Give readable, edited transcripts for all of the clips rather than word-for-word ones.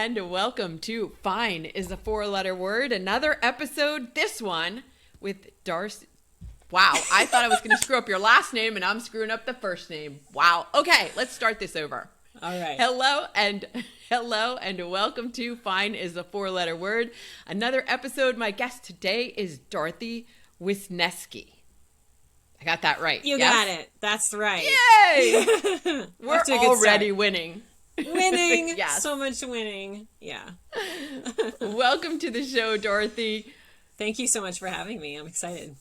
and welcome to Fine is a Four-Letter Word. Another episode, this one, with Darcy. Wow, I thought I was going to screw up your last name, and I'm screwing up the first name. Wow. Okay, let's start this over. All right. Hello and welcome to Fine is a Four-Letter Word. Another episode. My guest today is Dorothy Wisnewski. I got that right. You got it. That's right. Yay! We're already winning. Winning. Yes. So much winning. Yeah. Welcome to the show, Dorothy. Thank you so much for having me. I'm excited.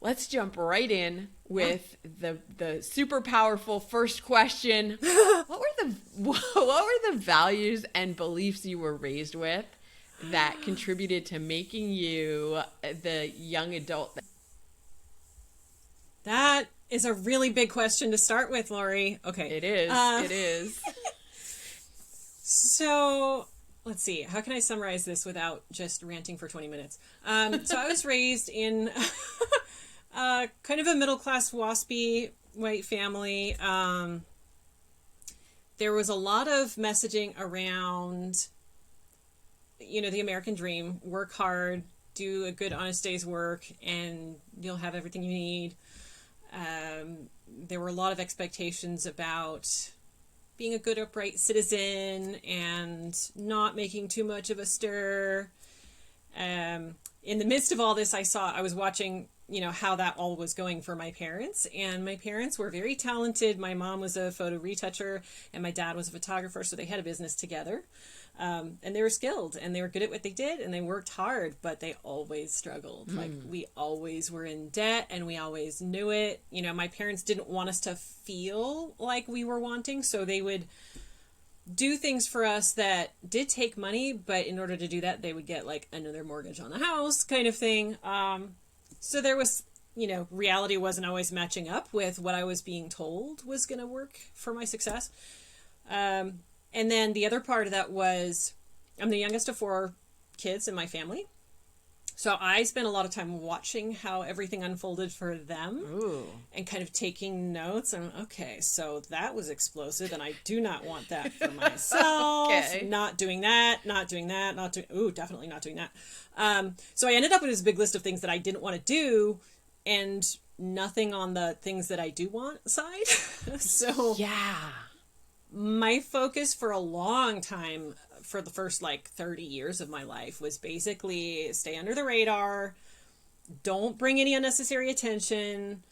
Let's jump right in with the super powerful first question. What were the values and beliefs you were raised with that contributed to making you the young adult? That is a really big question to start with, Lori. Okay. It is. It is. So, let's see. How can I summarize this without just ranting for 20 minutes? So I was raised in kind of a middle-class, waspy white family. There was a lot of messaging around, the American dream. Work hard, do a good, honest day's work, and you'll have everything you need. There were a lot of expectations about being a good, upright citizen and not making too much of a stir. In the midst of all this, I was watching, how that all was going for my parents. And my parents were very talented. My mom was a photo retoucher and my dad was a photographer. So they had a business together. And they were skilled and they were good at what they did and they worked hard, but they always struggled. Like we always were in debt and we always knew it. My parents didn't want us to feel like we were wanting. So they would do things for us that did take money, but in order to do that, they would get like another mortgage on the house kind of thing. So there was, reality wasn't always matching up with what I was being told was going to work for my success. And then the other part of that was I'm the youngest of 4 kids in my family. So I spent a lot of time watching how everything unfolded for them. Ooh. And kind of taking notes. And okay, so that was explosive and I do not want that for myself. Okay. Not doing that, definitely not doing that. So I ended up with this big list of things that I didn't want to do and nothing on the things that I do want side. So yeah. My focus for a long time, for the first 30 years of my life, was basically stay under the radar, don't bring any unnecessary attention,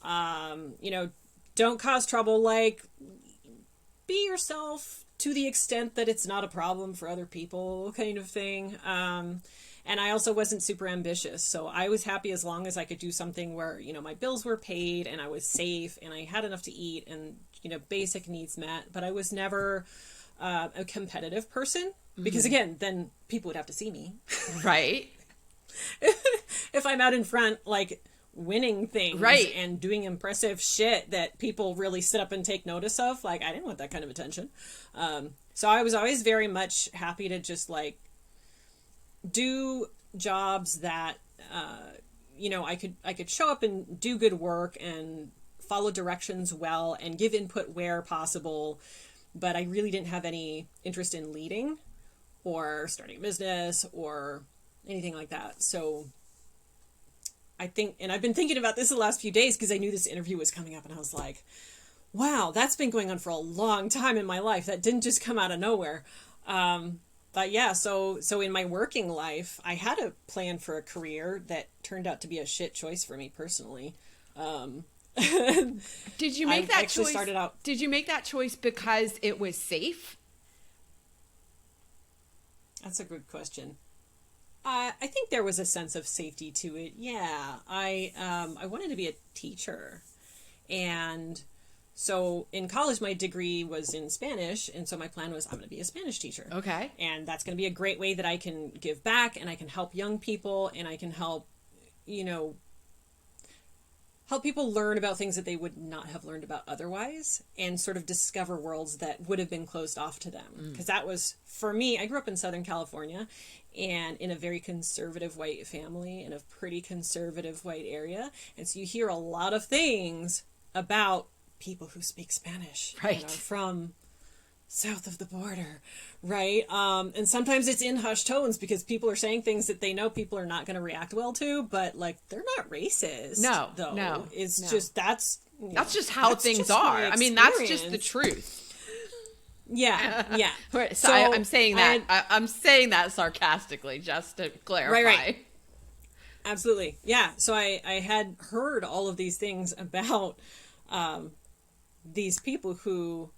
don't cause trouble, be yourself to the extent that it's not a problem for other people kind of thing. And I also wasn't super ambitious, so I was happy as long as I could do something where, my bills were paid and I was safe and I had enough to eat and, basic needs met. But I was never a competitive person because, again, then people would have to see me. Right. If I'm out in front, winning things right. and doing impressive shit that people really sit up and take notice of, I didn't want that kind of attention. So I was always very much happy to just, do jobs that, I could show up and do good work and follow directions well and give input where possible. But I really didn't have any interest in leading or starting a business or anything like that. So I think, and I've been thinking about this the last few days because I knew this interview was coming up and I was like, wow, that's been going on for a long time in my life. That didn't just come out of nowhere. But yeah, so in my working life, I had a plan for a career that turned out to be a shit choice for me personally. Did you make that choice? Did you make that choice because it was safe? That's a good question. I think there was a sense of safety to it. Yeah, I wanted to be a teacher, and so in college my degree was in Spanish, and so my plan was I'm going to be a Spanish teacher. Okay, and that's going to be a great way that I can give back, and I can help young people, and I can help people learn about things that they would not have learned about otherwise and sort of discover worlds that would have been closed off to them. Because that was, for me, I grew up in Southern California and in a very conservative white family in a pretty conservative white area. And so you hear a lot of things about people who speak Spanish right. From south of the border, right? And sometimes it's in hushed tones because people are saying things that they know people are not going to react well to, but like they're not racist. No. It's just that's just how things are. I mean, that's just the truth. Yeah. So I'm saying that I'm saying that sarcastically, just to clarify. Right. Absolutely. Yeah. So I had heard all of these things about these people who,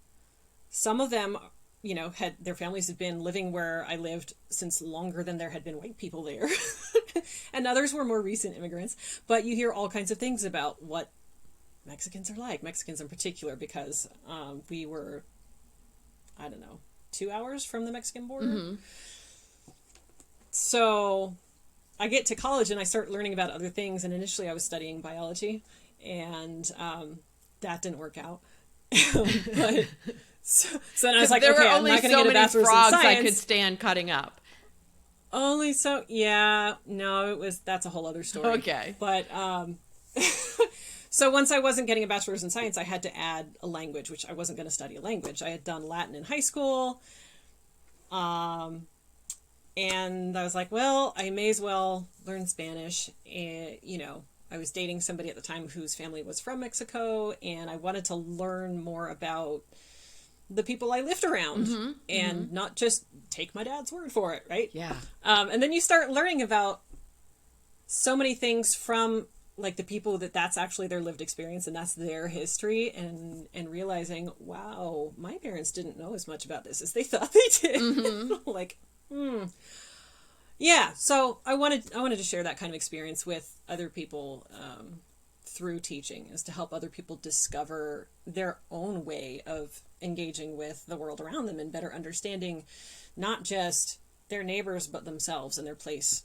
some of them, you know, had their families had been living where I lived since longer than there had been white people there. And others were more recent immigrants. But you hear all kinds of things about what Mexicans are like, Mexicans in particular, because we were, I don't know, 2 hours from the Mexican border. Mm-hmm. So I get to college and I start learning about other things. And initially I was studying biology, and that didn't work out. But so then I was like, okay, I'm not going to get a bachelor's in science. I could stand cutting up. Only so, yeah, no, that's a whole other story. Okay. But, so once I wasn't getting a bachelor's in science, I had to add a language, which I wasn't going to study a language. I had done Latin in high school. And I was like, well, I may as well learn Spanish. And, you know, I was dating somebody at the time whose family was from Mexico, and I wanted to learn more about the people I lived around, and not just take my dad's word for it, right? Yeah. And then you start learning about so many things from like the people that's actually their lived experience and that's their history, and realizing, wow, my parents didn't know as much about this as they thought they did. Like, yeah. So I wanted to share that kind of experience with other people, through teaching, is to help other people discover their own way of engaging with the world around them and better understanding not just their neighbors, but themselves and their place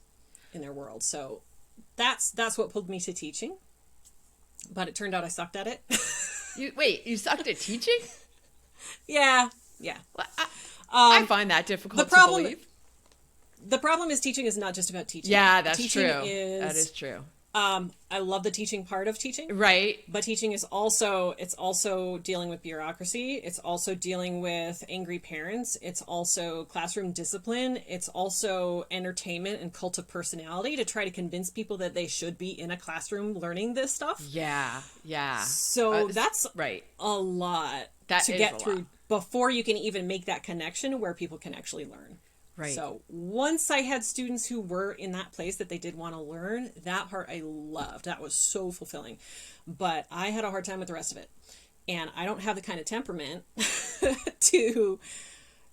in their world. So that's what pulled me to teaching. But it turned out I sucked at it. You sucked at teaching? Yeah. Well, I find that difficult to believe. The problem is teaching is not just about teaching. Yeah, that's teaching true. That is true. I love the teaching part of teaching. Right. But teaching is also dealing with bureaucracy. It's also dealing with angry parents. It's also classroom discipline. It's also entertainment and cult of personality to try to convince people that they should be in a classroom learning this stuff. Yeah. So that's right. A lot to get through before you can even make that connection where people can actually learn. Right. So once I had students who were in that place that they did want to learn, that part I loved. That was so fulfilling. But I had a hard time with the rest of it. And I don't have the kind of temperament to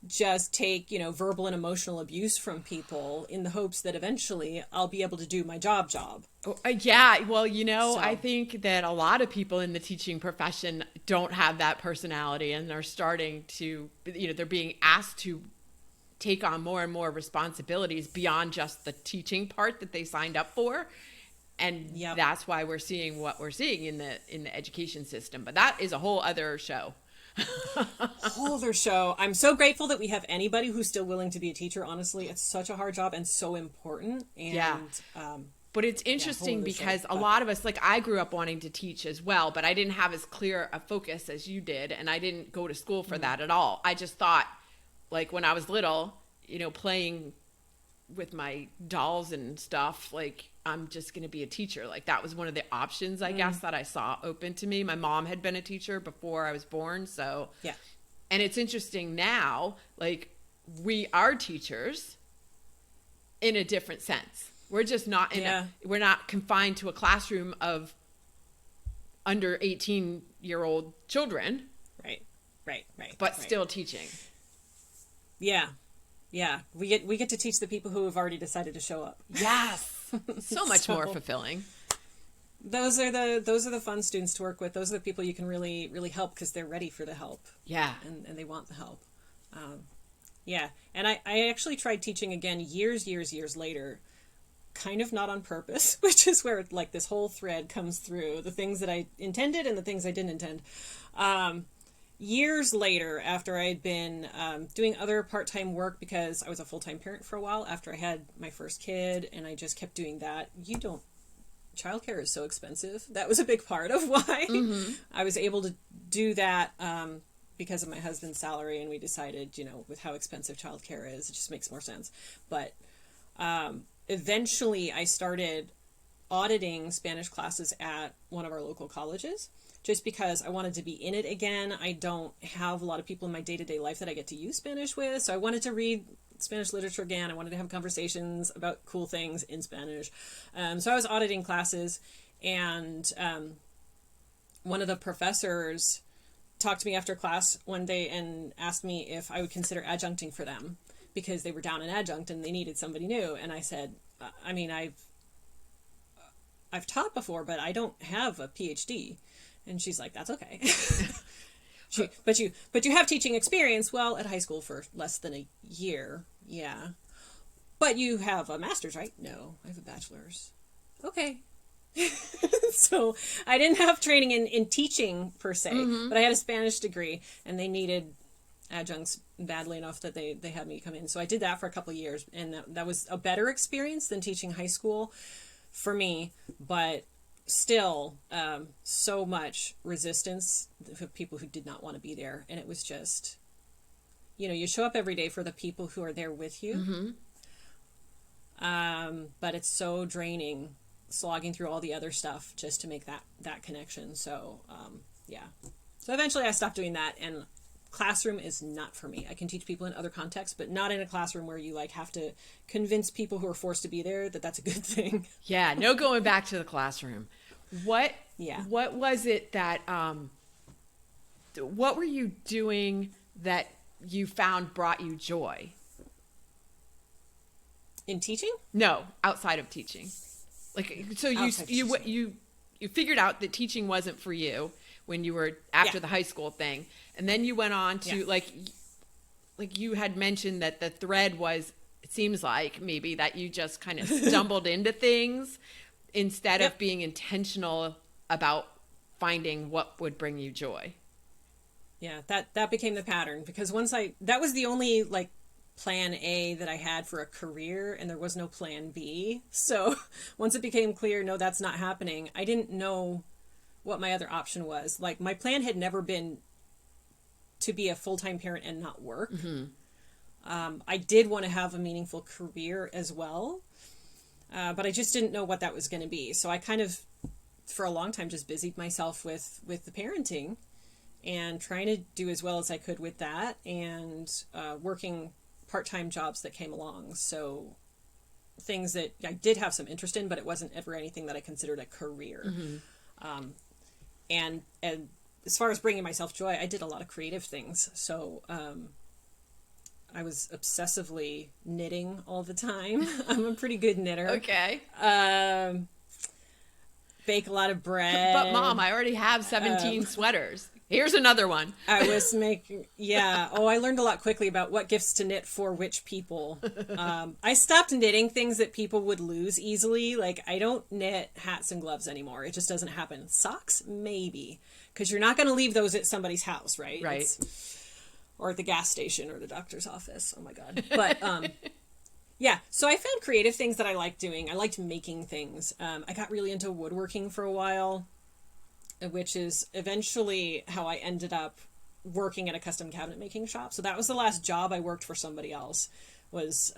just take, verbal and emotional abuse from people in the hopes that eventually I'll be able to do my job. Yeah. Well, I think that a lot of people in the teaching profession don't have that personality, and they're starting to, they're being asked to take on more and more responsibilities beyond just the teaching part that they signed up for. And that's why we're seeing what we're seeing in the education system. But that is a whole other show. I'm so grateful that we have anybody who's still willing to be a teacher. Honestly, it's such a hard job and so important. And but it's interesting because a lot of us, like I grew up wanting to teach as well, but I didn't have as clear a focus as you did, and I didn't go to school for that at all. I just thought, like when I was little, playing with my dolls and stuff, like I'm just going to be a teacher. Like that was one of the options, I guess, that I saw open to me. My mom had been a teacher before I was born. So, yeah. And it's interesting now, like we are teachers in a different sense. We're just not we're not confined to a classroom of under 18-year-old children. Right. But still teaching. Yeah. We get to teach the people who have already decided to show up. Yes. So much more fulfilling. Those are the fun students to work with. Those are the people you can really, really help because they're ready for the help. Yeah. And they want the help. Yeah. And I actually tried teaching again years later, kind of not on purpose, which is where like this whole thread comes through, the things that I intended and the things I didn't intend. Years later, after I had been doing other part-time work because I was a full-time parent for a while after I had my first kid, and I just kept doing that. Childcare is so expensive. That was a big part of why I was able to do that because of my husband's salary, and we decided, with how expensive childcare is, it just makes more sense. But eventually I started auditing Spanish classes at one of our local colleges, just because I wanted to be in it again. I don't have a lot of people in my day-to-day life that I get to use Spanish with, so I wanted to read Spanish literature again. I wanted to have conversations about cool things in Spanish. So I was auditing classes, and one of the professors talked to me after class one day and asked me if I would consider adjuncting for them, because they were down an adjunct and they needed somebody new. And I said, I've taught before, but I don't have a PhD. And she's like, that's okay. But you have teaching experience. Well, at high school for less than a year. Yeah. But you have a master's, right? No, I have a bachelor's. Okay. So I didn't have training in teaching per se, but I had a Spanish degree, and they needed adjuncts badly enough that they had me come in. So I did that for a couple of years, and that was a better experience than teaching high school for me, but still so much resistance for people who did not want to be there. And it was just, you show up every day for the people who are there with you. But it's so draining slogging through all the other stuff just to make that connection. So so eventually I stopped doing that, and classroom is not for me. I can teach people in other contexts, but not in a classroom where you have to convince people who are forced to be there that that's a good thing. Yeah, no going back to the classroom. What was it that what were you doing that you found brought you joy? In teaching? No, outside of teaching. So you figured out that teaching wasn't for you when you were after the high school thing, and then you went on to like you had mentioned that the thread was, it seems like maybe that you just kind of stumbled into things instead of being intentional about finding what would bring you joy. Yeah, that became the pattern, because that was the only plan A that I had for a career, and there was no plan B. So once it became clear, no, that's not happening, I didn't know what my other option was. My plan had never been to be a full-time parent and not work. I did want to have a meaningful career as well, but I just didn't know what that was going to be. So I kind of, for a long time, just busied myself with the parenting and trying to do as well as I could with that, and working part-time jobs that came along. So things that I did have some interest in, but it wasn't ever anything that I considered a career. And as far as bringing myself joy, I did a lot of creative things. So I was obsessively knitting all the time. I'm a pretty good knitter. Okay. Bake a lot of bread. But Mom, I already have 17 sweaters. Here's another one. I was making, I learned a lot quickly about what gifts to knit for which people. I stopped knitting things that people would lose easily. I don't knit hats and gloves anymore. It just doesn't happen. Socks, maybe. Because you're not going to leave those at somebody's house, right? Right. Or at the gas station or the doctor's office. Oh my God. But, so I found creative things that I liked doing. I liked making things. I got really into woodworking for a while, which is eventually how I ended up working at a custom cabinet making shop. So that was the last job I worked for somebody else, was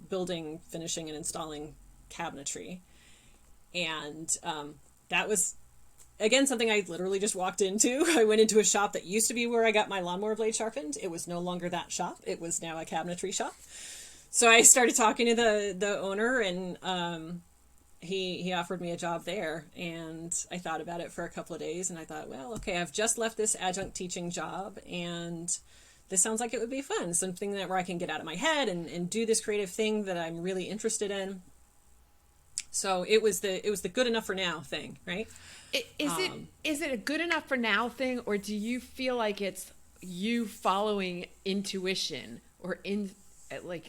building, finishing, and installing cabinetry. And that was, again, something I literally just walked into. I went into a shop that used to be where I got my lawnmower blade sharpened. It was no longer that shop. It was now a cabinetry shop. So I started talking to the owner, and he offered me a job there, and I thought about it for a couple of days, and I thought, well, okay, I've just left this adjunct teaching job, and this sounds like it would be fun, something where I can get out of my head and do this creative thing that I'm really interested in. So it was the good enough for now thing, right? Is it a good enough for now thing, or do you feel like it's you following intuition, or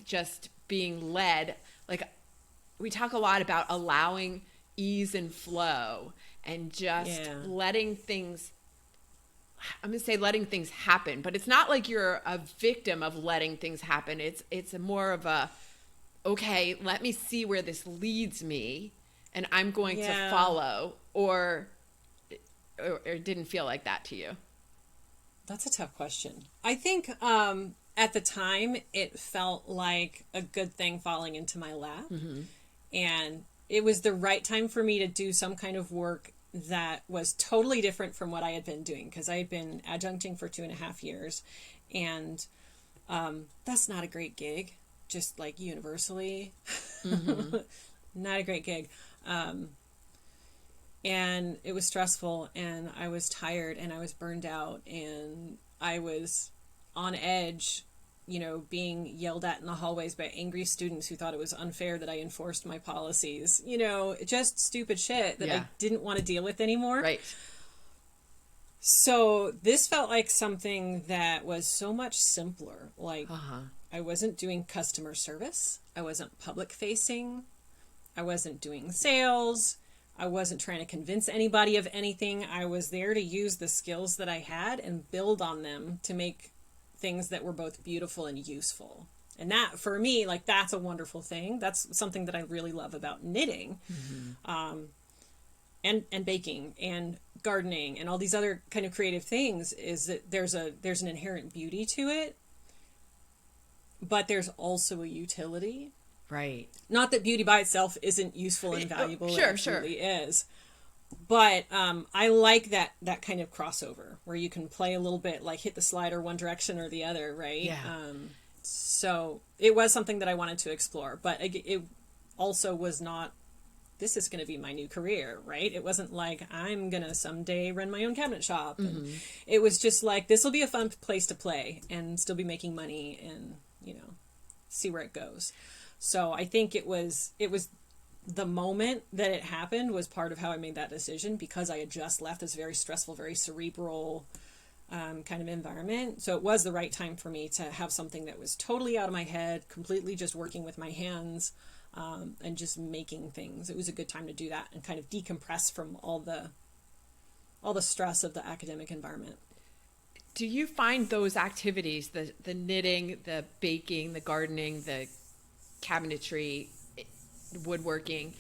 just being led? We talk a lot about allowing ease and flow and just letting things, I'm going to say letting things happen, but it's not like you're a victim of letting things happen. It's more of a, okay, let me see where this leads me, and I'm going to follow, or it didn't feel like that to you. That's a tough question. I think at the time it felt like a good thing falling into my lap. And it was the right time for me to do some kind of work that was totally different from what I had been doing, because I had been adjuncting for 2.5 years. And that's not a great gig, just like universally. Not a great gig. And it was stressful, and I was tired, and I was burned out, and I was on edge, you know, being yelled at in the hallways by angry students who thought it was unfair that I enforced my policies, you know, just stupid shit that I didn't want to deal with anymore. Right. So this felt like something that was so much simpler. Like, I wasn't doing customer service. I wasn't public facing. I wasn't doing sales. I wasn't trying to convince anybody of anything. I was there to use the skills that I had and build on them to make things that were both beautiful and useful. And that, for me, like, that's a wonderful thing. That's something that I really love about knitting, and baking and gardening and all these other kind of creative things, is that there's an inherent beauty to it, but there's also a utility. Right. Not that beauty by itself isn't useful and valuable. Sure, it absolutely is. But I like that kind of crossover where you can play a little bit, like hit the slider one direction or the other, right? Yeah. So it was something that I wanted to explore, but it also was not, this is going to be my new career, right? It wasn't like I'm going to someday run my own cabinet shop. And it was just like, this will be a fun place to play and still be making money and, you know, see where it goes. So I think it was the moment that it happened was part of how I made that decision, because I had just left this very stressful, very cerebral kind of environment. So it was the right time for me to have something that was totally out of my head, completely just working with my hands, and just making things. It was a good time to do that and kind of decompress from all the stress of the academic environment. Do you find those activities, the knitting, the baking, the gardening, the cabinetry, woodworking,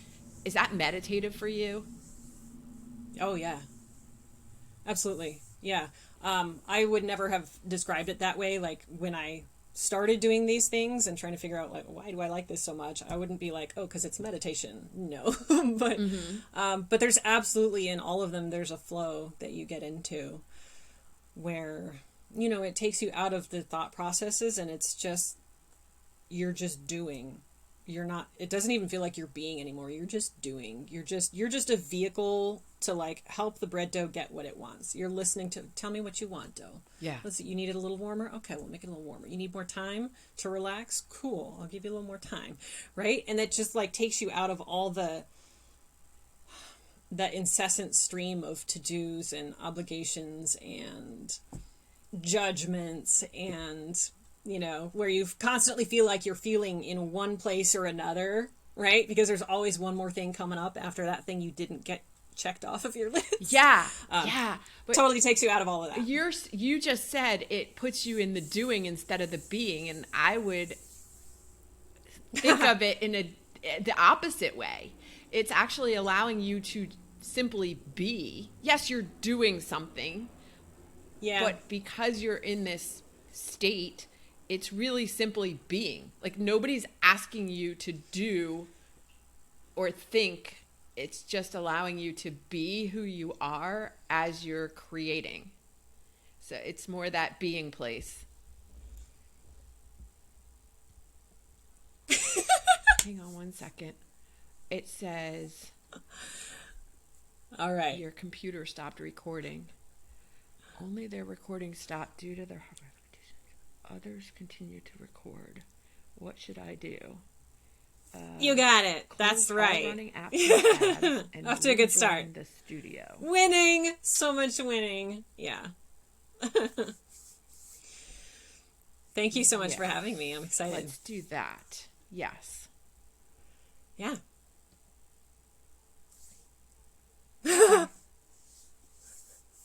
is that meditative for you? Oh yeah, absolutely. Yeah. I would never have described it that way. Like, when I started doing these things and trying to figure out, like, why do I like this so much, I wouldn't be like, oh, because it's meditation. No. But there's absolutely, in all of them, there's a flow that you get into where, you know, it takes you out of the thought processes, and it's just, you're just doing. You're not, it doesn't even feel like you're being anymore. You're just doing. You're just a vehicle to, like, help the bread dough get what it wants. You're listening to, tell me what you want, dough. Yeah. Let's see, you need it a little warmer? Okay, we'll make it a little warmer. You need more time to relax? Cool. I'll give you a little more time. Right? And that just, like, takes you out of all the incessant stream of to-dos and obligations and judgments, and, you know, where you constantly feel like you're feeling in one place or another, right? Because there's always one more thing coming up after that thing you didn't get checked off of your list. Yeah. But totally takes you out of all of that. You just said it puts you in the doing instead of the being, and I would think of it in the opposite way. It's actually allowing you to simply be. Yes, you're doing something. Yeah. But because you're in this state, it's really simply being. Like, nobody's asking you to do or think. It's just allowing you to be who you are as you're creating. So it's more that being place. Hang on one second. It says, all right, your computer stopped recording. Only their recording stopped due to their hardware limitations. Others continue to record. What should I do? You got it. That's right. Running apps and off to a good start. The studio. Winning. So much winning. Yeah. Thank you so much for having me. I'm excited. Let's do that. Yes. Yeah.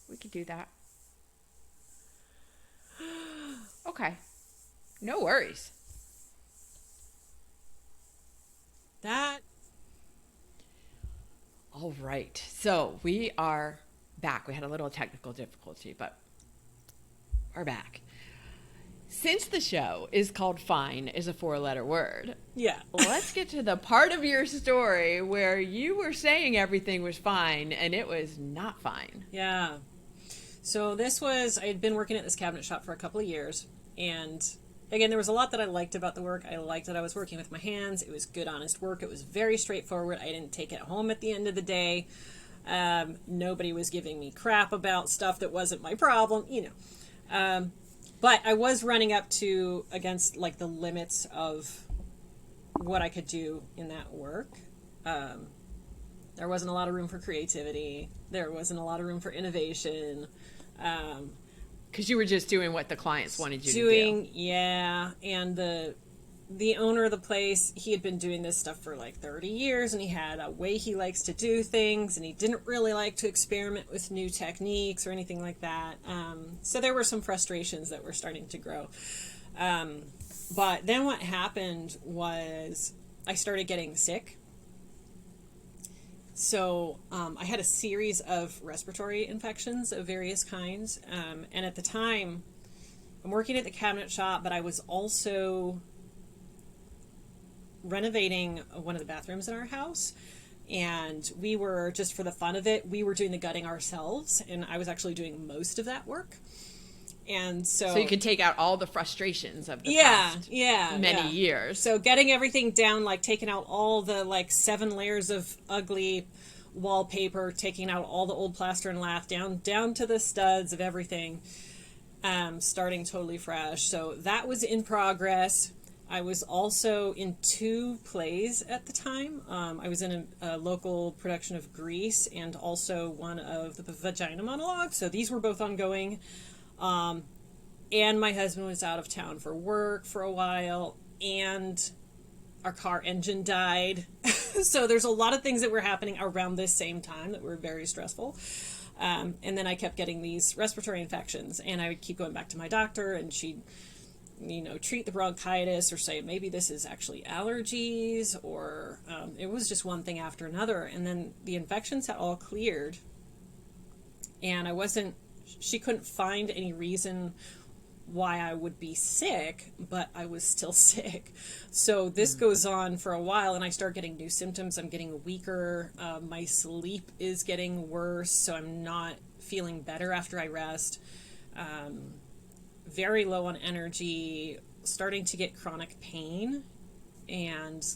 We could do that. Okay. No worries. All right. So we are back. We had a little technical difficulty, but are back. Since the show is called Fine is a 4-letter word. Yeah. Let's get to the part of your story where you were saying everything was fine and it was not fine. Yeah. So I had been working at this cabinet shop for a couple of years, and again, there was a lot that I liked about the work. I liked that I was working with my hands. It was good, honest work. It was very straightforward. I didn't take it home at the end of the day. Nobody was giving me crap about stuff that wasn't my problem, but I was running up against like the limits of what I could do in that work. There wasn't a lot of room for creativity. There wasn't a lot of room for innovation. Because you were just doing what the clients wanted you to do. Yeah. And the owner of the place, he had been doing this stuff for like 30 years, and he had a way he likes to do things, and he didn't really like to experiment with new techniques or anything like that. So there were some frustrations that were starting to grow. But then what happened was I started getting sick. So I had a series of respiratory infections of various kinds. And at the time, I'm working at the cabinet shop, but I was also renovating one of the bathrooms in our house. And we were, just for the fun of it, we were doing the gutting ourselves. And I was actually doing most of that work. And so you could take out all the frustrations of the past many years. So getting everything down, like taking out all the like 7 layers of ugly wallpaper, taking out all the old plaster and lath, down to the studs of everything, starting totally fresh. So that was in progress. I was also in 2 plays at the time. I was in a local production of Grease and also one of the Vagina Monologue. So these were both ongoing. And my husband was out of town for work for a while, and our car engine died. So there's a lot of things that were happening around this same time that were very stressful. And then I kept getting these respiratory infections, and I would keep going back to my doctor, and she'd, treat the bronchitis or say, maybe this is actually allergies, or it was just one thing after another. And then the infections had all cleared, and she couldn't find any reason why I would be sick, but I was still sick. So this goes on for a while, and I start getting new symptoms. I'm getting weaker. My sleep is getting worse, so I'm not feeling better after I rest. Very low on energy, starting to get chronic pain, and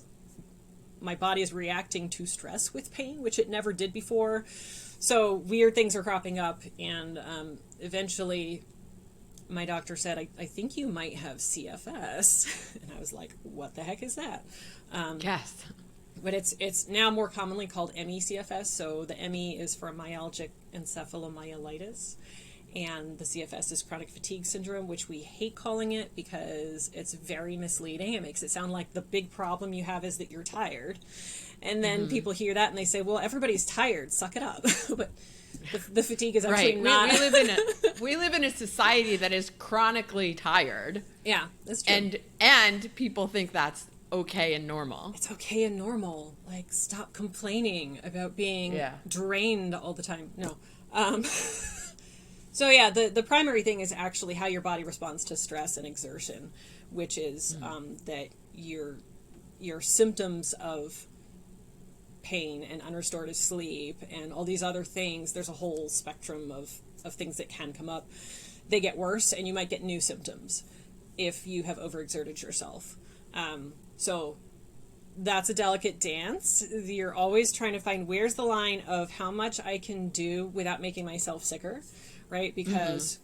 my body is reacting to stress with pain, which it never did before. So weird things are cropping up, and eventually my doctor said, I think you might have CFS. And I was like, what the heck is that? Yes. But it's now more commonly called ME-CFS. So the ME is for myalgic encephalomyelitis, and the CFS is chronic fatigue syndrome, which we hate calling it because it's very misleading. It makes it sound like the big problem you have is that you're tired. And then people hear that and they say, well, everybody's tired, suck it up. But the fatigue is actually not. We live in a society that is chronically tired. Yeah, that's true. And people think that's okay and normal. It's okay and normal. Like, stop complaining about being drained all the time. No. So yeah, the primary thing is actually how your body responds to stress and exertion, which is that your symptoms of pain and unrestorative sleep and all these other things, there's a whole spectrum of things that can come up. They get worse, and you might get new symptoms if you have overexerted yourself. So that's a delicate dance. You're always trying to find where's the line of how much I can do without making myself sicker, right? Because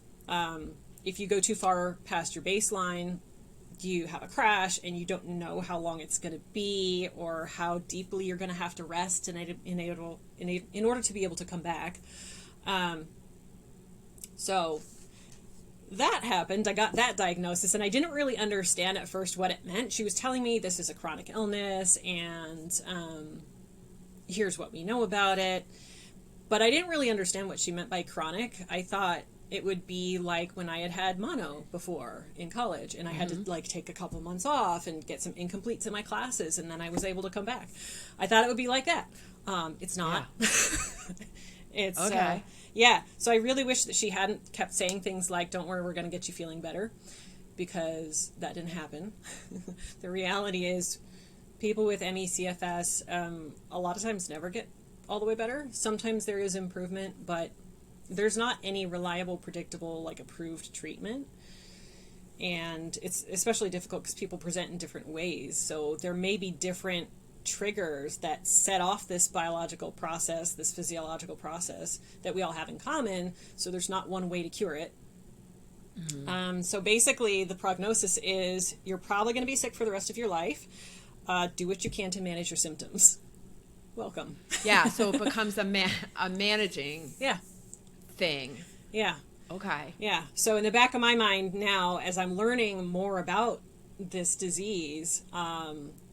if you go too far past your baseline, you have a crash, and you don't know how long it's going to be or how deeply you're going to have to rest in order to be able to come back. So that happened. I got that diagnosis, and I didn't really understand at first what it meant. She was telling me this is a chronic illness, and here's what we know about it. But I didn't really understand what she meant by chronic. I thought it would be like when I had mono before in college, and I had to like take a couple months off and get some incompletes in my classes, and then I was able to come back. I thought it would be like that. It's not. Yeah. It's okay. Yeah. So I really wish that she hadn't kept saying things like, don't worry, we're going to get you feeling better, because that didn't happen. The reality is people with ME/CFS a lot of times never get all the way better. Sometimes there is improvement, but there's not any reliable, predictable, like approved treatment. And it's especially difficult because people present in different ways. So there may be different triggers that set off this biological process, this physiological process that we all have in common. So there's not one way to cure it. Mm-hmm. So basically the prognosis is you're probably going to be sick for the rest of your life. Do what you can to manage your symptoms. Welcome. Yeah. So it becomes a managing thing. Yeah. Okay. Yeah. So in the back of my mind now, as I'm learning more about this disease,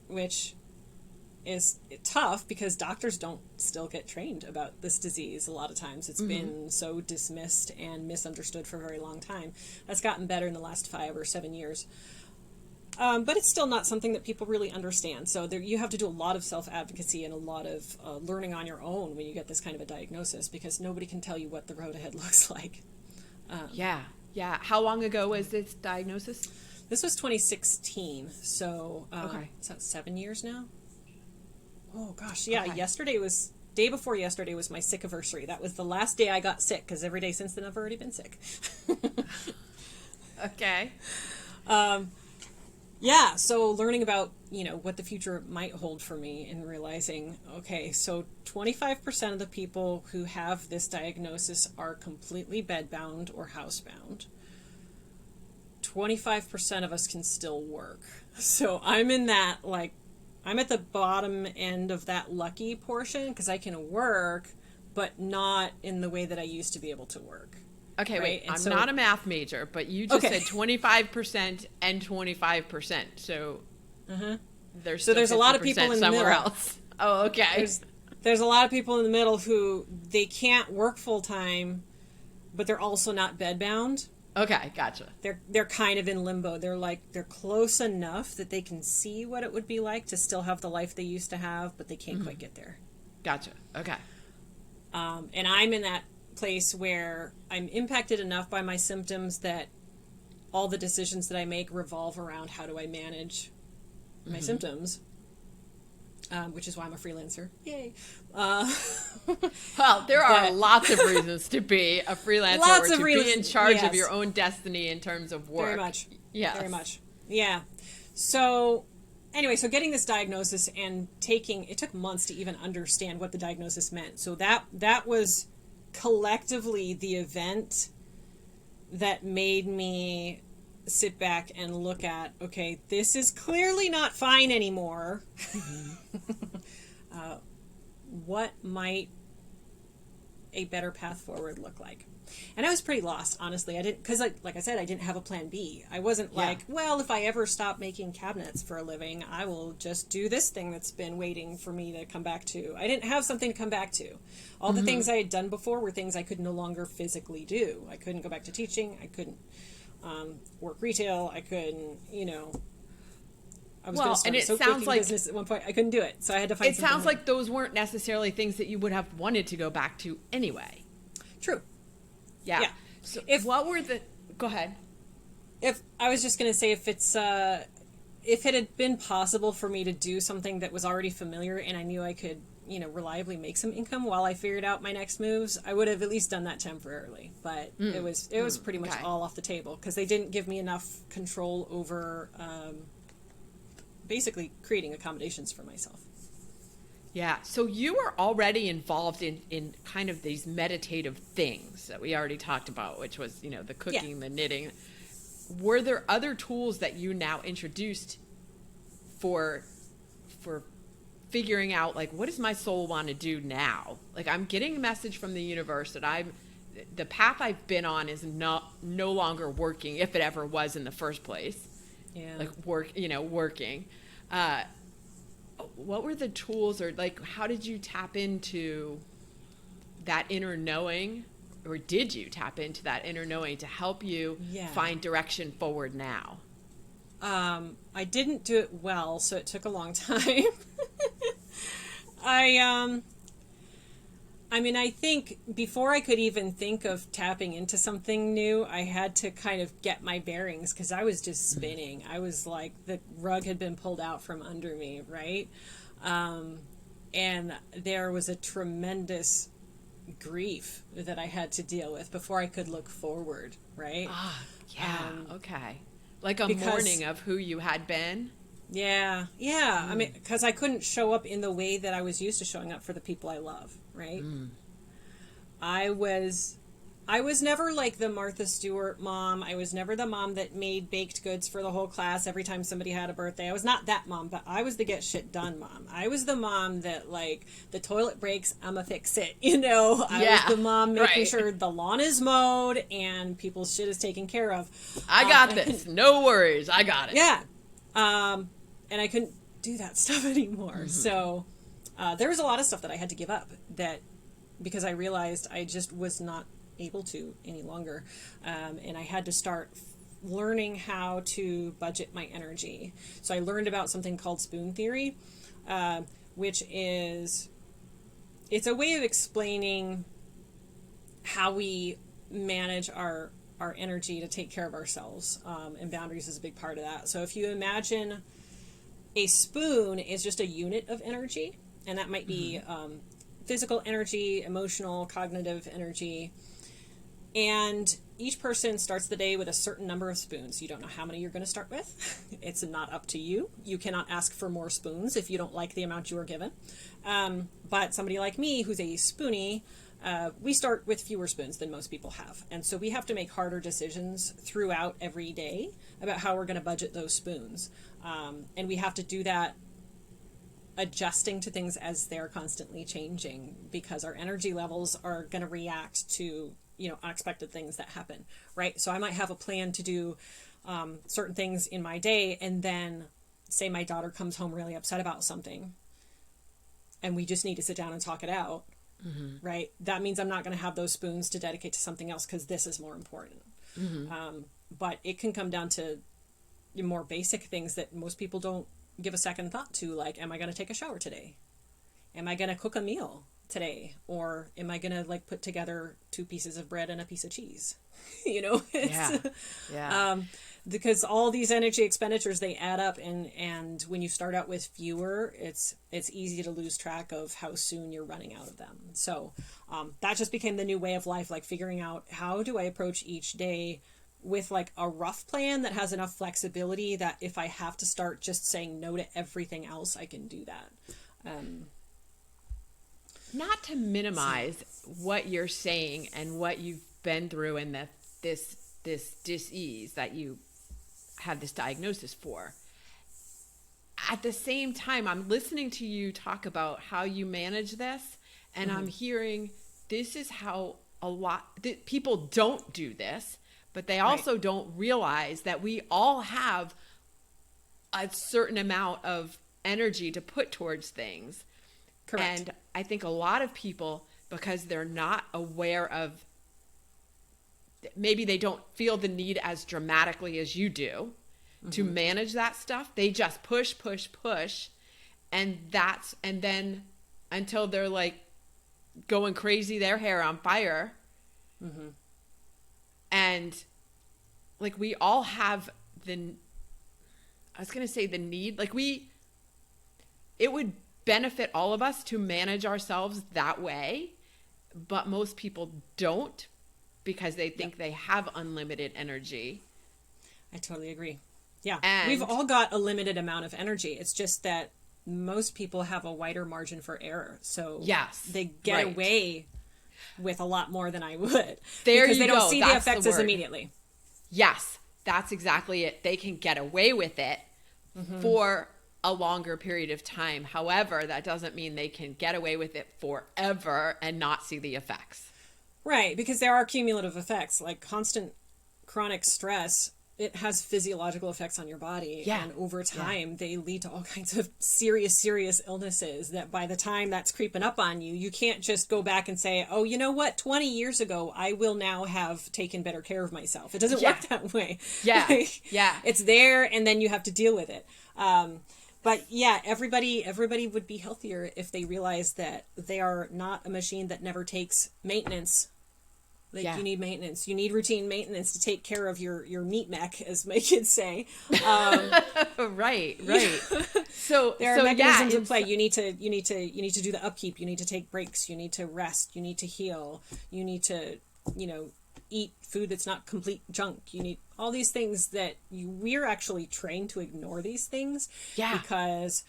which is tough because doctors don't still get trained about this disease a lot of times. It's been so dismissed and misunderstood for a very long time. That's gotten better in the last 5 or 7 years. But it's still not something that people really understand. So you have to do a lot of self-advocacy and a lot of learning on your own when you get this kind of a diagnosis, because nobody can tell you what the road ahead looks like. Yeah. How long ago was this diagnosis? This was 2016. So okay. Is that 7 years now? Oh gosh, yeah. Okay. Day before yesterday was my sick anniversary. That was the last day I got sick, because every day since then I've already been sick. Okay. Yeah, so learning about, what the future might hold for me and realizing, okay, so 25% of the people who have this diagnosis are completely bedbound or housebound. 25% of us can still work. So I'm in that, I'm at the bottom end of that lucky portion, because I can work, but not in the way that I used to be able to work. Okay, right? wait. I'm not a math major, but you just said 25% and 25%. So there's a lot of people in the somewhere middle. else. Oh, okay. There's a lot of people in the middle who they can't work full time, but they're also not bedbound. Okay, gotcha. They're kind of in limbo. They're close enough that they can see what it would be like to still have the life they used to have, but they can't quite get there. Gotcha. Okay. And I'm in that place where I'm impacted enough by my symptoms that all the decisions that I make revolve around how do I manage my symptoms, which is why I'm a freelancer. Yay. Well, there are lots of reasons to be a freelancer or to be in charge of your own destiny in terms of work. Very much. Yes. Very much. Yeah. So anyway, so getting this diagnosis and it took months to even understand what the diagnosis meant. So that was collectively the event that made me sit back and look at, okay, this is clearly not fine anymore. What might a better path forward look like? And I was pretty lost, honestly. I didn't, because like I said, I didn't have a plan B. I wasn't like, well, if I ever stop making cabinets for a living, I will just do this thing that's been waiting for me to come back to. I didn't have something to come back to. All the things I had done before were things I could no longer physically do. I couldn't go back to teaching. I couldn't work retail. I couldn't, I was going to start a soap making business at one point. I couldn't do it, so I had to find something. It sounds like those weren't necessarily things that you would have wanted to go back to anyway. True. Yeah. So go ahead. If I was just going to say, if it had been possible for me to do something that was already familiar and I knew I could, reliably make some income while I figured out my next moves, I would have at least done that temporarily. But it was pretty much all off the table, because they didn't give me enough control over basically creating accommodations for myself. Yeah. So you were already involved in kind of these meditative things that we already talked about, which was, the cooking, the knitting. Were there other tools that you now introduced for figuring out, what does my soul want to do now? I'm getting a message from the universe that the path I've been on is no longer working, if it ever was in the first place. Yeah. Working. What were the tools, or how did you tap into that inner knowing, or did you tap into that inner knowing to help you find direction forward now? I didn't do it well, so it took a long time. I I mean, I think before I could even think of tapping into something new, I had to kind of get my bearings because I was just spinning. I was like, the rug had been pulled out from under me, right? And there was a tremendous grief that I had to deal with before I could look forward, right? Ah, yeah, okay. Like a mourning of who you had been? Yeah. I mean, because I couldn't show up in the way that I was used to showing up for the people I love, right? I was never like the Martha Stewart mom. I was never the mom that made baked goods for the whole class every time somebody had a birthday. I was not that mom, but I was the get shit done mom. I was the mom that, like, the toilet breaks, I'ma fix it, you know? I was the mom making sure the lawn is mowed and people's shit is taken care of. I got this. No worries. I got it. Yeah. And I couldn't do that stuff anymore. So there was a lot of stuff that I had to give up because I realized I just was not able to any longer. And I had to start learning how to budget my energy. So I learned about something called spoon theory, which it's a way of explaining how we manage our energy to take care of ourselves. And boundaries is a big part of that. So if you imagine a spoon is just a unit of energy, and that might be physical energy, emotional, cognitive energy. And each person starts the day with a certain number of spoons. You don't know how many you're going to start with. It's not up to you. You cannot ask for more spoons if you don't like the amount you are given. But somebody like me, who's a spoonie, we start with fewer spoons than most people have. And so we have to make harder decisions throughout every day about how we're going to budget those spoons. And we have to do that adjusting to things as they're constantly changing, because our energy levels are going to react to, unexpected things that happen, right? So I might have a plan to do certain things in my day, and then say my daughter comes home really upset about something, and we just need to sit down and talk it out, right? That means I'm not going to have those spoons to dedicate to something else because this is more important. But it can come down to more basic things that most people don't give a second thought to, like, am I going to take a shower today? Am I going to cook a meal today? Or am I going to, like, put together 2 pieces of bread and a piece of cheese? Because all these energy expenditures, they add up, and when you start out with fewer, it's easy to lose track of how soon you're running out of them. So that just became the new way of life, like figuring out, how do I approach each day with, like, a rough plan that has enough flexibility that if I have to start just saying no to everything else, I can do that. Not to minimize what you're saying and what you've been through, and this dis-ease that you have this diagnosis for. At the same time, I'm listening to you talk about how you manage this, and I'm hearing this is how people don't do this, but they also don't realize that we all have a certain amount of energy to put towards things. Correct. And I think a lot of people, because they're not aware of, maybe they don't feel the need as dramatically as you do to manage that stuff. They just push. And then until they're, like, going crazy, their hair on fire. And, like, we all have the need, like, it would benefit all of us to manage ourselves that way, but most people don't, because they think they have unlimited energy. I totally agree. Yeah. And we've all got a limited amount of energy. It's just that most people have a wider margin for error. So they get away with a lot more than I would. Because they don't see the effects as immediately. Yes, that's exactly it. They can get away with it for a longer period of time. However, that doesn't mean they can get away with it forever and not see the effects. Right, because there are cumulative effects, like constant chronic stress. It has physiological effects on your body. And over time, they lead to all kinds of serious illnesses that by the time that's creeping up on you, you can't just go back and say, oh, you know what? 20 years ago, I will now have taken better care of myself. It doesn't work that way. It's there, and then you have to deal with it. But yeah, everybody would be healthier if they realized that they are not a machine that never takes maintenance. Like, you need maintenance. You need routine maintenance to take care of your meat mech, as my kids say. Right. So there are mechanisms in play. You need to do the upkeep. You need to take breaks. You need to rest. You need to heal. You need to, eat food that's not complete junk. You need all these things that we're actually trained to ignore these things. Yeah. Because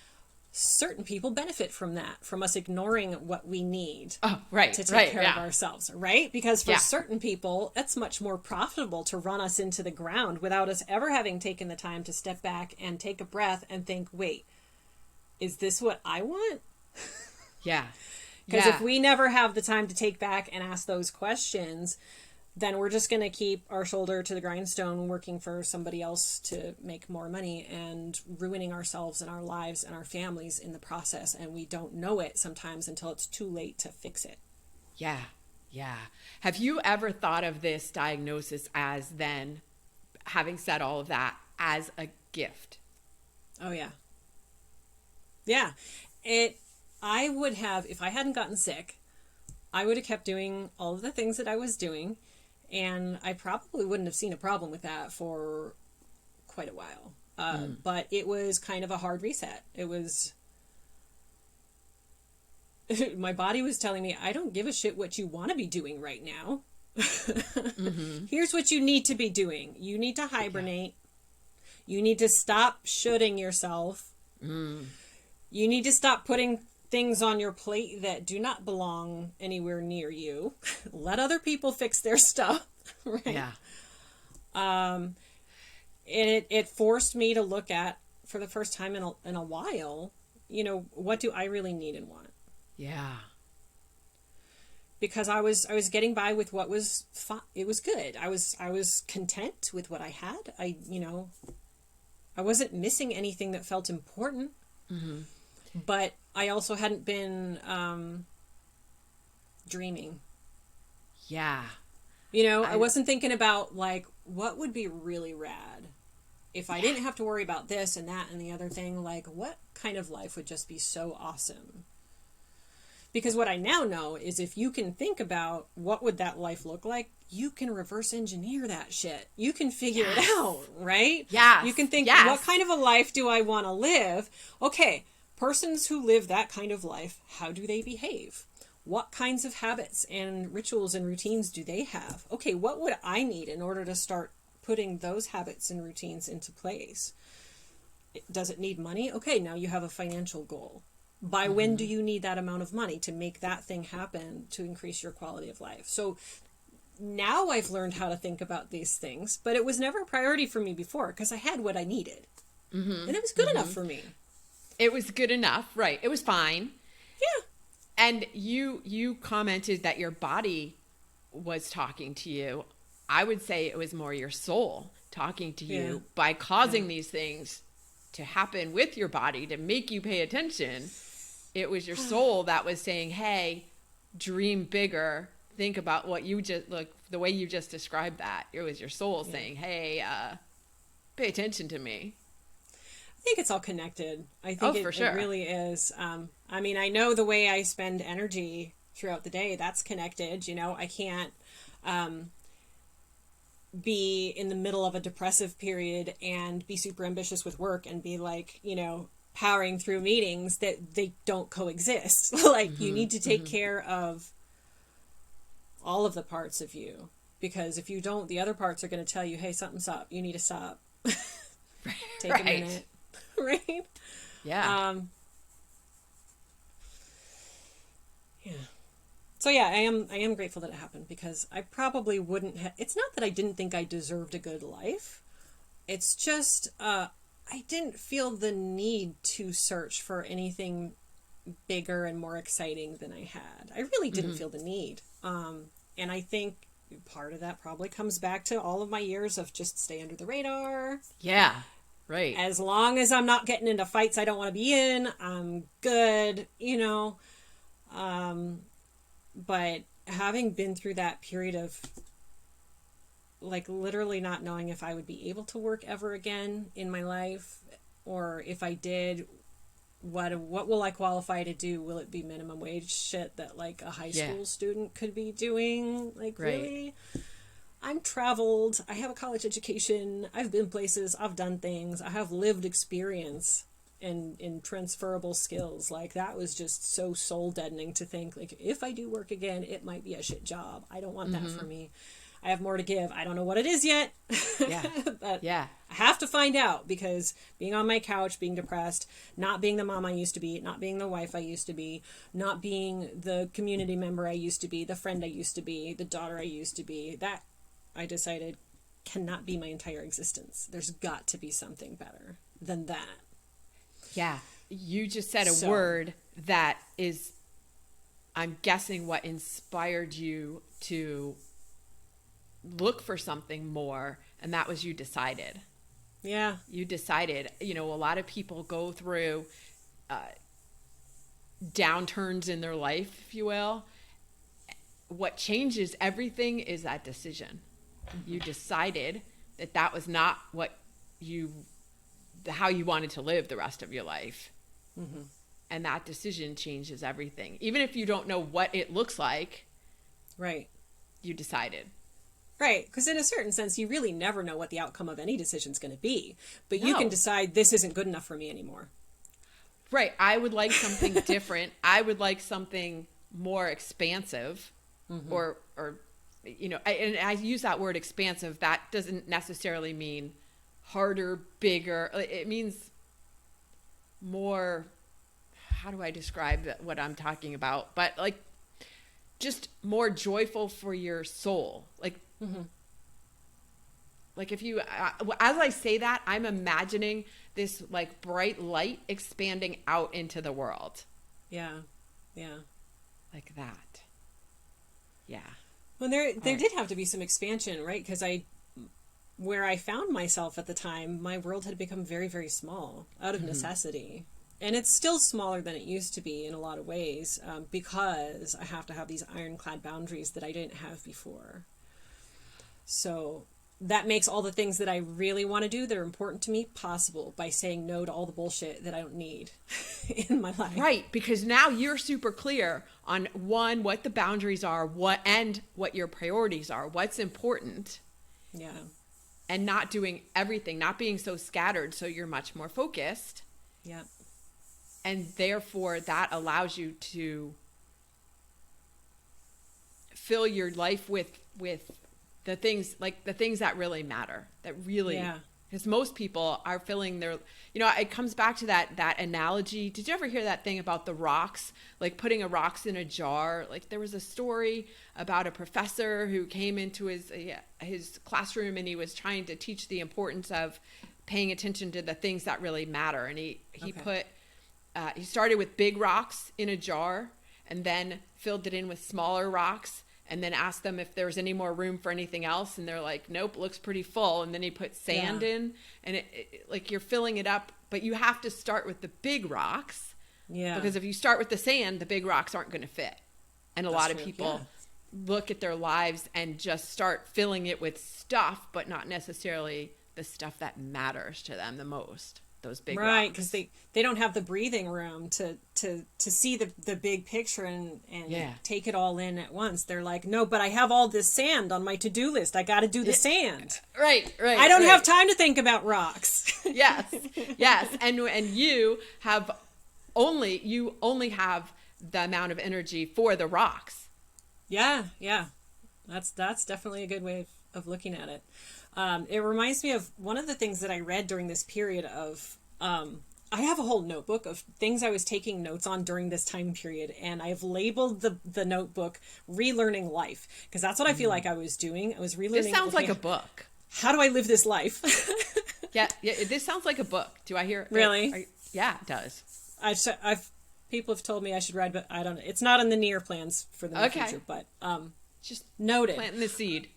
certain people benefit from that, from us ignoring what we need to take care of ourselves, right? Because for certain people, that's much more profitable to run us into the ground without us ever having taken the time to step back and take a breath and think, wait, is this what I want? Yeah. Because if we never have the time to take back and ask those questions, then we're just going to keep our shoulder to the grindstone working for somebody else to make more money and ruining ourselves and our lives and our families in the process. And we don't know it sometimes until it's too late to fix it. Yeah. Have you ever thought of this diagnosis as then, having said all of that, as a gift? Oh, yeah. Yeah. I would have, if I hadn't gotten sick, I would have kept doing all of the things that I was doing. And I probably wouldn't have seen a problem with that for quite a while. But it was kind of a hard reset. It was... my body was telling me, I don't give a shit what you want to be doing right now. Here's what you need to be doing. You need to hibernate. You need to stop shooting yourself. You need to stop putting things on your plate that do not belong anywhere near you. Let other people fix their stuff. Right? Yeah. And it forced me to look at, for the first time in a while, what do I really need and want? Yeah. Because I was getting by with what was fine. It was good. I was content with what I had. I wasn't missing anything that felt important. But I also hadn't been dreaming. Yeah. I wasn't thinking about, like, what would be really rad if I didn't have to worry about this and that and the other thing. Like, what kind of life would just be so awesome? Because what I now know is, if you can think about what would that life look like, you can reverse engineer that shit. You can figure it out, right? Yeah. You can think, what kind of a life do I want to live? Okay. Persons who live that kind of life, how do they behave? What kinds of habits and rituals and routines do they have? Okay, what would I need in order to start putting those habits and routines into place? Does it need money? Okay, now you have a financial goal. By when do you need that amount of money to make that thing happen to increase your quality of life? So now I've learned how to think about these things, but it was never a priority for me before because I had what I needed. And it was good enough for me. It was good enough, right? It was fine. Yeah. And you commented that your body was talking to you. I would say it was more your soul talking to you by causing these things to happen with your body to make you pay attention. It was your soul that was saying, hey, dream bigger. Think about what you just, like, the way you just described that. It was your soul saying, hey, pay attention to me. I think it's all connected. I think it really is. I mean, I know the way I spend energy throughout the day, that's connected. I can't be in the middle of a depressive period and be super ambitious with work and be like, powering through meetings that they don't coexist. Like, you need to take care of all of the parts of you, because if you don't, the other parts are going to tell you, hey, something's up. You need to stop. Take a minute. Right? Yeah. Yeah. So yeah, I am grateful that it happened, because I probably wouldn't have, it's not that I didn't think I deserved a good life. It's just, I didn't feel the need to search for anything bigger and more exciting than I had. I really didn't feel the need. And I think part of that probably comes back to all of my years of just stay under the radar. Yeah. Right. As long as I'm not getting into fights I don't want to be in, I'm good, But having been through that period of, like, literally not knowing if I would be able to work ever again in my life, or if I did, what will I qualify to do? Will it be minimum wage shit that like a high school student could be doing? Like, really? I'm traveled. I have a college education. I've been places. I've done things. I have lived experience in transferable skills. Like, that was just so soul deadening to think, like, if I do work again, it might be a shit job. I don't want that for me. I have more to give. I don't know what it is yet. But I have to find out, because being on my couch, being depressed, not being the mom I used to be, not being the wife I used to be, not being the community member I used to be, the friend I used to be, the daughter I used to be, that I decided cannot be my entire existence. There's got to be something better than that. Yeah. You just said a word that is, I'm guessing, what inspired you to look for something more, and that was you decided. Yeah. You decided. You know, a lot of people go through downturns in their life, if you will. What changes everything is that decision. You decided that that was not how you wanted to live the rest of your life. And that decision changes everything. Even if you don't know what it looks like. Right. You decided. Right, because in a certain sense, you really never know what the outcome of any decision is going to be. But you can decide, this isn't good enough for me anymore. Right. I would like something different. I would like something more expansive. Or you know, and I use that word expansive. That doesn't necessarily mean harder, bigger. It means more, how do I describe what I'm talking about? But like, just more joyful for your soul. Like, like if you, as I say that, I'm imagining this like bright light expanding out into the world. Yeah. Yeah. Like that. Yeah. Well, there did have to be some expansion, right? Because where I found myself at the time, my world had become very, very small out of necessity. And it's still smaller than it used to be in a lot of ways, because I have to have these ironclad boundaries that I didn't have before. So that makes all the things that I really want to do that are important to me possible by saying no to all the bullshit that I don't need in my life. Right, because now you're super clear on, one, what the boundaries are, what your priorities are, what's important. Yeah. And not doing everything, not being so scattered, so you're much more focused. Yeah. And therefore that allows you to fill your life with the things, like the things that really matter, that really, because most people are filling their, you know, it comes back to that analogy. Did you ever hear that thing about the rocks, like putting a rocks in a jar? Like, there was a story about a professor who came into his classroom, and he was trying to teach the importance of paying attention to the things that really matter. And he started with big rocks in a jar, and then filled it in with smaller rocks, and then asked them if there was any more room for anything else. And they're like, nope, looks pretty full. And then he put sand in, and it like, you're filling it up, but you have to start with the big rocks. Yeah. Because if you start with the sand, the big rocks aren't going to fit. And a lot of people look at their lives and just start filling it with stuff, but not necessarily the stuff that matters to them the most. Those big rocks. Right, because they don't have the breathing room to see the big picture and take it all in at once. They're like, no, but I have all this sand on my to-do list. I got to do the sand. Right. I don't have time to think about rocks. Yes. And you only have the amount of energy for the rocks. Yeah. That's definitely a good way of looking at it. It reminds me of one of the things that I read during this period of, I have a whole notebook of things I was taking notes on during this time period, and I've labeled the notebook Relearning Life, because that's what I feel like I was doing. I was relearning. This sounds like a book. How do I live this life? yeah, this sounds like a book. Do I hear? Really? Yeah, it does. People have told me I should read, but I don't know. It's not in the near plans for the near future, but just noted. Planting the seed.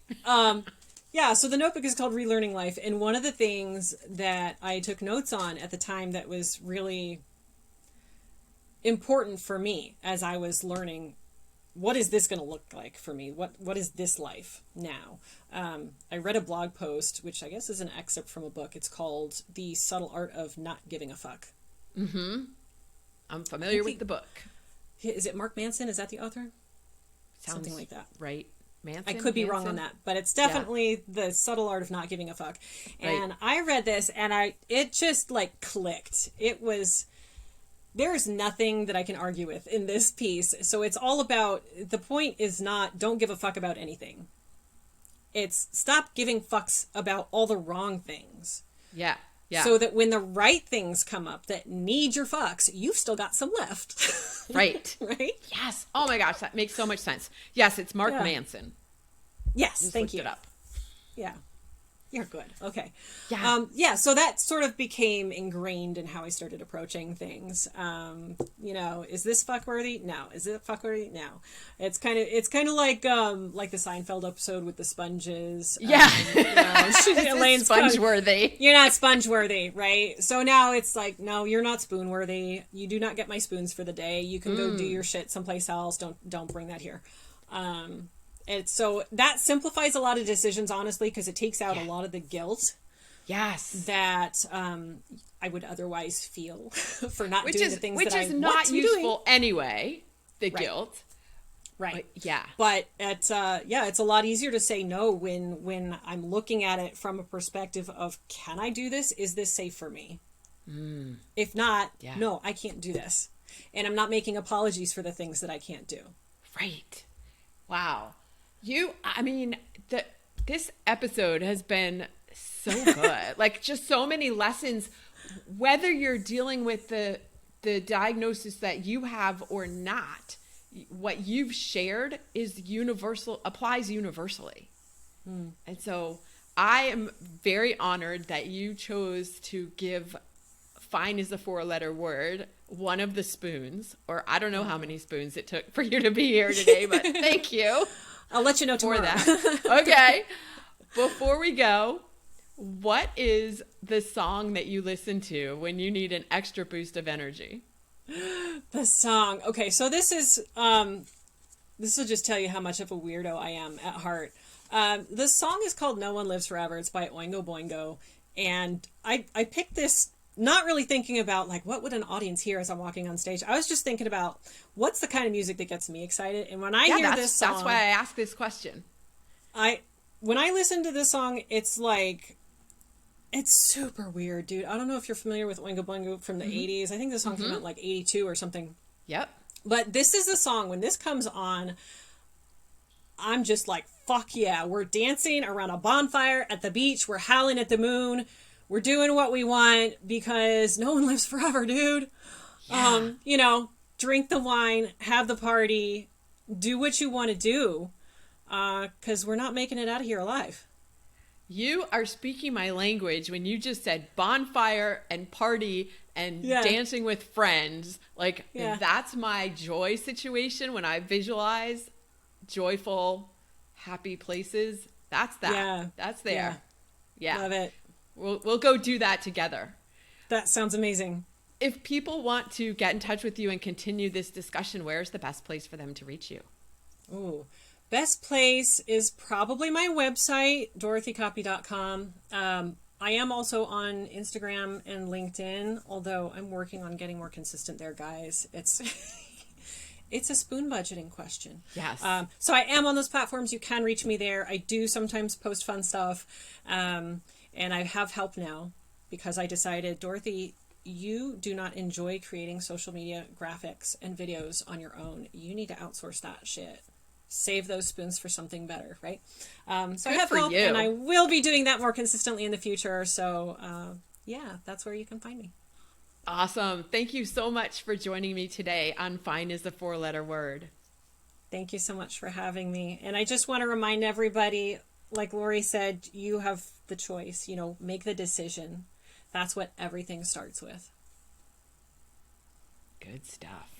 Yeah, so the notebook is called Relearning Life, and one of the things that I took notes on at the time that was really important for me as I was learning, what is this going to look like for me? What is this life now? I read a blog post, which I guess is an excerpt from a book. It's called The Subtle Art of Not Giving a Fuck. Mm-hmm. I'm familiar with the book. Is it Mark Manson? Is that the author? Sounds something like that. Right. Manson? I could be wrong on that, but it's definitely the subtle art of not giving a fuck. And I read this and it just like clicked. There's nothing that I can argue with in this piece. So it's all about, the point is not don't give a fuck about anything. It's stop giving fucks about all the wrong things. Yeah. Yeah. So that when the right things come up that need your fucks, you've still got some left. Right. Right? Yes. Oh my gosh, that makes so much sense. Yes, it's Mark Manson. Yes, thank you. It up. Yeah. You're good. Okay. Yeah. So that sort of became ingrained in how I started approaching things. Is this fuckworthy? No. Is it fuckworthy? No. It's kind of like the Seinfeld episode with the sponges. Yeah. Elaine's sponge-worthy. You're not sponge-worthy, right? So now it's like, no, you're not spoon-worthy. You do not get my spoons for the day. You can go do your shit someplace else. Don't bring that here. And so that simplifies a lot of decisions, honestly, because it takes out a lot of the guilt. Yes. That I would otherwise feel for not doing the things that I want to be doing. Which is not useful anyway, the guilt. Right. Yeah. But it's a lot easier to say no when I'm looking at it from a perspective of, can I do this? Is this safe for me? If not, no, I can't do this. And I'm not making apologies for the things that I can't do. Right. Wow. This episode has been so good. Like, just so many lessons, whether you're dealing with the diagnosis that you have or not, what you've shared is universal, applies universally. And so I am very honored that you chose to give fine is a 4-letter word one of the spoons, or I don't know how many spoons it took for you to be here today, but thank you. I'll let you know tomorrow. For that. Okay. Before we go, what is the song that you listen to when you need an extra boost of energy? The song. Okay, so this will just tell you how much of a weirdo I am at heart. The song is called No One Lives Forever. It's by Oingo Boingo. And I picked this not really thinking about, like, what would an audience hear as I'm walking on stage. I was just thinking about what's the kind of music that gets me excited. And when I hear this song... That's why I asked this question. When I listen to this song, it's like... It's super weird, dude. I don't know if you're familiar with Oingo Boingo from the 80s. I think the song came out like 82 or something. Yep. But this is the song, when this comes on, I'm just like, fuck yeah. We're dancing around a bonfire at the beach. We're howling at the moon. We're doing what we want because no one lives forever, dude. Yeah. Drink the wine, have the party, do what you want to do, because we're not making it out of here alive. You are speaking my language when you just said bonfire and party and dancing with friends. Like, that's my joy situation when I visualize joyful, happy places. That's that. Yeah. That's there. Yeah. Love it. We'll go do that together. That sounds amazing. If people want to get in touch with you and continue this discussion, where's the best place for them to reach you? Ooh. Best place is probably my website, dorothykopy.com. I am also on Instagram and LinkedIn, although I'm working on getting more consistent there, guys. It's it's a spoon budgeting question. Yes. So I am on those platforms. You can reach me there. I do sometimes post fun stuff. And I have help now because I decided, Dorothy, you do not enjoy creating social media graphics and videos on your own. You need to outsource that shit. Save those spoons for something better, right? So I have help, and I will be doing that more consistently in the future. So, that's where you can find me. Awesome. Thank you so much for joining me today on Fine is a 4-letter word. Thank you so much for having me. And I just want to remind everybody, like Lori said, you have the choice, make the decision. That's what everything starts with. Good stuff.